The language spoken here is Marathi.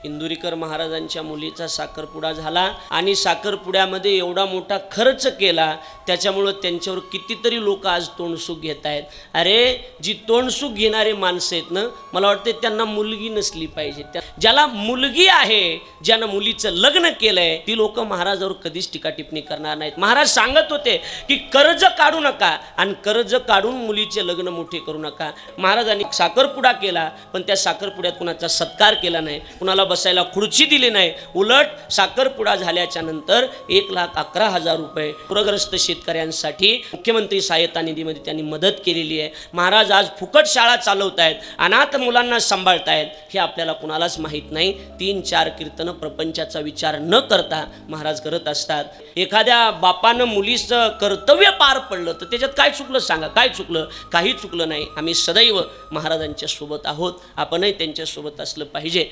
इंदुरीकर महाराजांच्या मुलीचा साखरपुडा झाला आणि साखरपुड्यामध्ये एवढा मोठा खर्च केला, त्याच्यामुळं त्यांच्यावर कितीतरी लोक आज तोंडसुख घेत आहेत. अरे जी तोंडसुख घेणारे माणसं आहेत ना, मला वाटते त्यांना मुलगी नसली पाहिजे. ज्याला मुलगी आहे, ज्यानं मुलीचं लग्न केलंय, ती लोक महाराजावर कधीच टीका टिप्पणी करणार नाहीत. महाराज सांगत होते की कर्ज काढू नका आणि कर्ज काढून मुलीचे लग्न मोठे करू नका. महाराजांनी साखरपुडा केला, पण त्या साखरपुड्यात कुणाचा सत्कार केला नाही, कुणाला बसायला खुर्ची दिली नाही. उलट साखरपुडा झाल्याच्या नंतर 1,11,000 रुपये पूरग्रस्त शेतकऱ्यांसाठी मुख्यमंत्री सहाय्यता निधीमध्ये त्यांनी मदत केलेली आहे. महाराज आज फुकट शाळा चालवत आहेत, अनाथ मुलांना सांभाळतायत, हे आपल्याला कुणालाच माहीत नाही. 3-4 कीर्तनं प्रपंचाचा विचार न करता महाराज करत असतात. एखाद्या बापानं मुलीचं कर्तव्य पार पडलं तर त्याच्यात काय चुकलं सांगा? काय चुकलं? काही चुकलं नाही. आम्ही सदैव महाराजांच्या सोबत आहोत, आपणही त्यांच्या सोबत असलं पाहिजे.